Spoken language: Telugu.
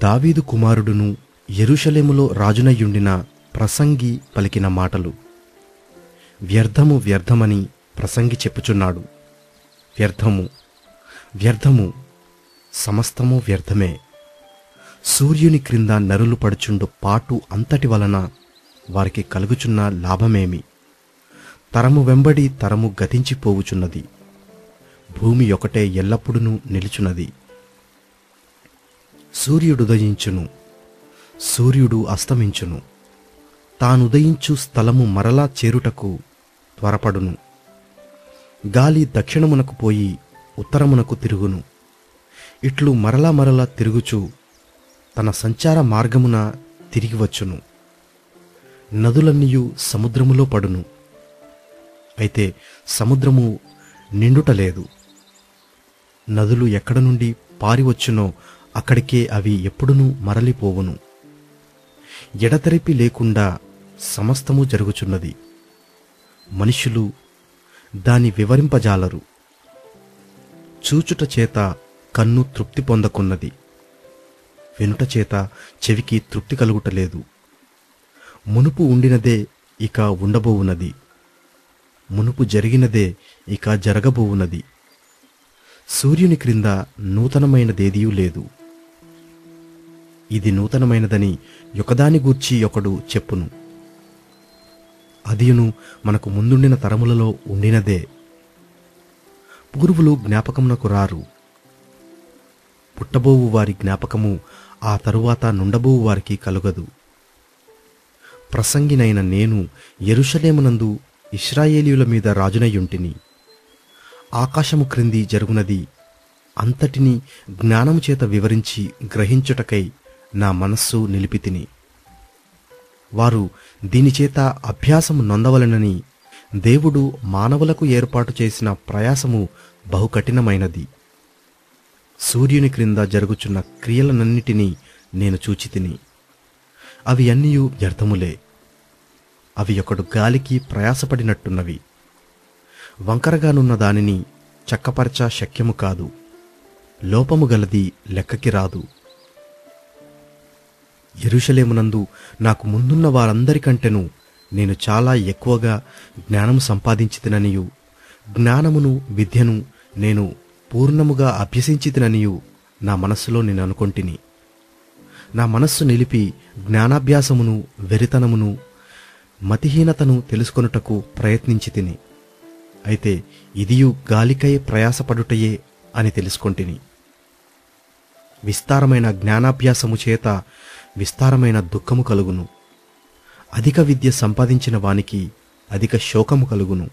దావీదు కుమారుడును యెరూషలేములో రాజునయ్యుండిన ప్రసంగి పలికిన మాటలు. వ్యర్థము వ్యర్థమని ప్రసంగి చెప్పుచున్నాడు. వ్యర్థము వ్యర్థము, సమస్తము వ్యర్థమే. సూర్యుని క్రింద నరులు పడుచుండు పాటు అంతటి వలన వారికి కలుగుచున్న లాభమేమి? తరము వెంబడి తరము గతించిపోవుచున్నది, భూమి ఒకటే ఎల్లప్పుడూ నిలుచున్నది. సూర్యుడుదయించును, సూర్యుడు అస్తమించును, తానుదయించు స్థలము మరలా చేరుటకు త్వరపడును. గాలి దక్షిణమునకు పోయి ఉత్తరమునకు తిరుగును, ఇట్లు మరలా మరలా తిరుగుచు తన సంచార మార్గమున తిరిగి వచ్చును. నదులన్నీయు సముద్రములో పడును, అయితే సముద్రము నిండుటలేదు. నదులు ఎక్కడ నుండి పారివచ్చునో అక్కడికే అవి ఎప్పుడునూ మరలిపోవును. ఎడతెరిపి లేకుండా సమస్తము జరుగుచున్నది. మనుష్యులు దాని వివరింపజాలరు. చూచుట చేత కన్ను తృప్తి పొందకున్నది, వినుట చేత చెవికి తృప్తి కలుగుటలేదు. మునుపు ఉండినదే ఇక ఉండబోవున్నది, మునుపు జరిగినదే ఇక జరగబోవున్నది. సూర్యుని క్రింద నూతనమైనదేదియూ లేదు. ఇది నూతనమైనదని ఒకదాని గూర్చి ఒకడు చెప్పును, అదియును మనకు ముందుండిన తరములలో ఉండినదే. పూర్వులు జ్ఞాపకమునకు రారు, పుట్టబోవు వారి జ్ఞాపకము ఆ తరువాత నుండబోవు వారికి కలుగదు. ప్రసంగినైన నేను యెరూషలేమునందు ఇశ్రాయేలీయుల మీద రాజునయ్యుంటిని. ఆకాశము క్రింది జరుగునది అంతటిని జ్ఞానము చేత వివరించి గ్రహించుటకై నా మనస్సు నిలిపితిని. వారు దీనిచేత అభ్యాసము నొందవలెనని దేవుడు మానవులకు ఏర్పాటు చేసిన ప్రయాసము బహు కఠినమైనది. సూర్యుని క్రింద జరుగుచున్న క్రియలనన్నిటినీ నేను చూచితిని. అవి అన్నియు వ్యర్థములే. అవి ఒకడు గాలికి ప్రయాసపడినట్టున్నవి. వంకరగానున్న దానిని చక్కపరచ శక్యము కాదు, లోపము గలది లెక్కకి రాదు. యెరూషలేమునందు నాకు ముందున్న వారందరికంటెను నేను చాలా ఎక్కువగా జ్ఞానము సంపాదించితిననియు, జ్ఞానమును విద్యను నేను పూర్ణముగా అభ్యసించితిననియు నా మనస్సులో నేను అనుకొంటిని. నా మనస్సు నిలిపి జ్ఞానాభ్యాసమును, వెరితనమును, మతిహీనతను తెలుసుకొనుటకు ప్రయత్నించి తిని, అయితే ఇదియు గాలికై ప్రయాసపడుటయే అని తెలుసుకొంటిని. విస్తారమైన జ్ఞానాభ్యాసము చేత విస్తారమైన దుఃఖము కలుగును. అధిక విద్య సంపాదించిన వానికి అధిక శోకము కలుగును.